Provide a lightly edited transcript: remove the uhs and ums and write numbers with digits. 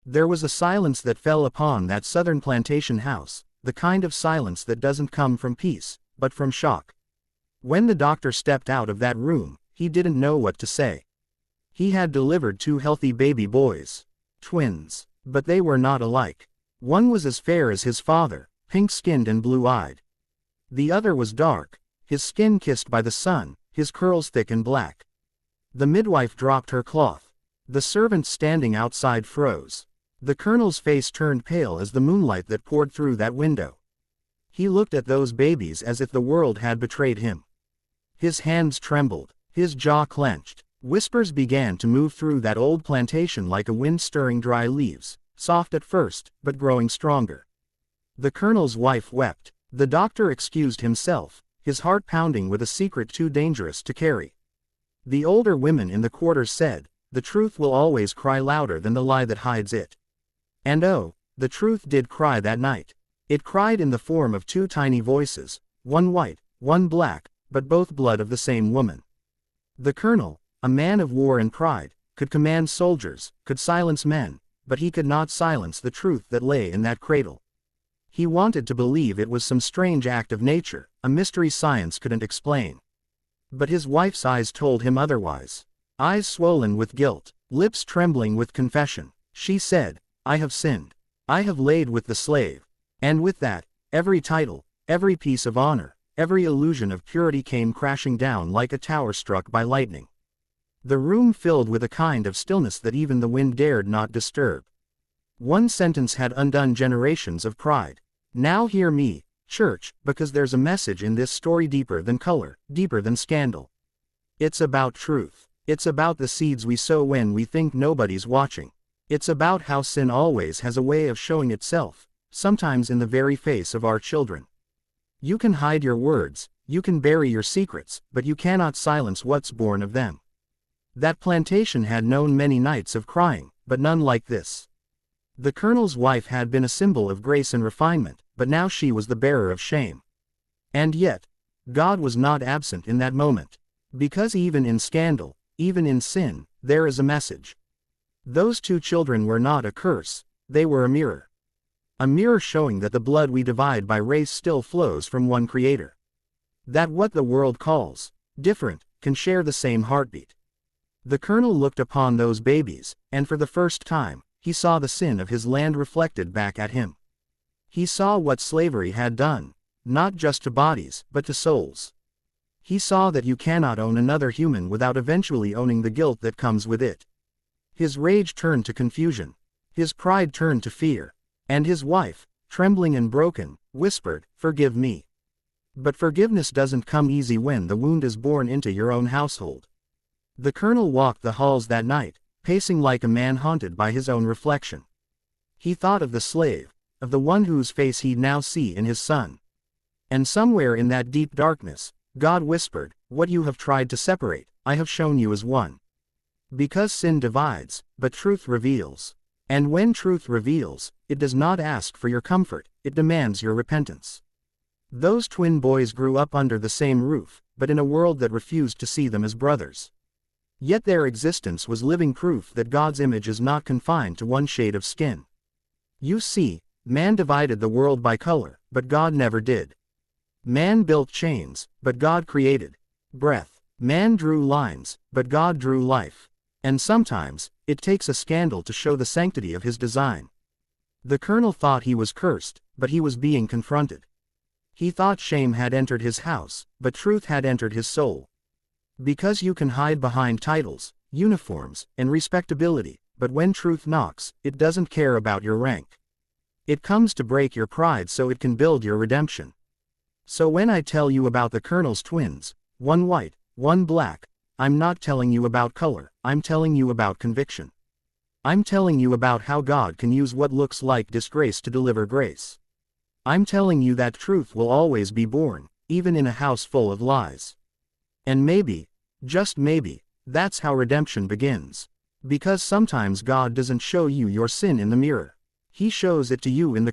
There was a silence that fell upon that southern plantation house, the kind of silence that doesn't come from peace, but from shock. When the doctor stepped out of that room, he didn't know what to say. He had delivered 2 healthy baby boys. Twins. But they were not alike. One was as fair as his father, pink-skinned and blue-eyed. The other was dark, his skin kissed by the sun, his curls thick and black. The midwife dropped her cloth. The servants standing outside froze. The colonel's face turned pale as the moonlight that poured through that window. He looked at those babies as if the world had betrayed him. His hands trembled, his jaw clenched. Whispers began to move through that old plantation like a wind stirring dry leaves, soft at first, but growing stronger. The colonel's wife wept. The doctor excused himself, his heart pounding with a secret too dangerous to carry. The older women in the quarters said, "The truth will always cry louder than the lie that hides it." And oh, the truth did cry that night. It cried in the form of 2 tiny voices, one white, one black, but both blood of the same woman. The colonel, a man of war and pride, could command soldiers, could silence men, but he could not silence the truth that lay in that cradle. He wanted to believe it was some strange act of nature, a mystery science couldn't explain. But his wife's eyes told him otherwise. Eyes swollen with guilt, lips trembling with confession. She said, "I have sinned. I have laid with the slave." And with that, every title, every piece of honor, every illusion of purity came crashing down like a tower struck by lightning. The room filled with a kind of stillness that even the wind dared not disturb. One sentence had undone generations of pride. Now hear me, church, because there's a message in this story deeper than color, deeper than scandal. It's about truth. It's about the seeds we sow when we think nobody's watching. It's about how sin always has a way of showing itself, sometimes in the very face of our children. You can hide your words, you can bury your secrets, but you cannot silence what's born of them. That plantation had known many nights of crying, but none like this. The colonel's wife had been a symbol of grace and refinement, but now she was the bearer of shame. And yet, God was not absent in that moment. Because even in scandal, even in sin, there is a message. Those 2 children were not a curse, they were a mirror. A mirror showing that the blood we divide by race still flows from one Creator. That what the world calls different can share the same heartbeat. The colonel looked upon those babies, and for the first time, he saw the sin of his land reflected back at him. He saw what slavery had done, not just to bodies, but to souls. He saw that you cannot own another human without eventually owning the guilt that comes with it. His rage turned to confusion. His pride turned to fear. And his wife, trembling and broken, whispered, "Forgive me." But forgiveness doesn't come easy when the wound is born into your own household. The colonel walked the halls that night, pacing like a man haunted by his own reflection. He thought of the slave, of the one whose face he'd now see in his son. And somewhere in that deep darkness, God whispered, "What you have tried to separate, I have shown you as one." Because sin divides, but truth reveals. And when truth reveals, it does not ask for your comfort, it demands your repentance. Those twin boys grew up under the same roof, but in a world that refused to see them as brothers. Yet their existence was living proof that God's image is not confined to one shade of skin. You see, man divided the world by color, but God never did. Man built chains, but God created breath. Man drew lines, but God drew life. And sometimes, it takes a scandal to show the sanctity of his design. The colonel thought he was cursed, but he was being confronted. He thought shame had entered his house, but truth had entered his soul. Because you can hide behind titles, uniforms, and respectability, but when truth knocks, it doesn't care about your rank. It comes to break your pride so it can build your redemption. So when I tell you about the colonel's twins, one white, one black, I'm not telling you about color, I'm telling you about conviction. I'm telling you about how God can use what looks like disgrace to deliver grace. I'm telling you that truth will always be born, even in a house full of lies. And maybe, just maybe, that's how redemption begins. Because sometimes God doesn't show you your sin in the mirror. He shows it to you in the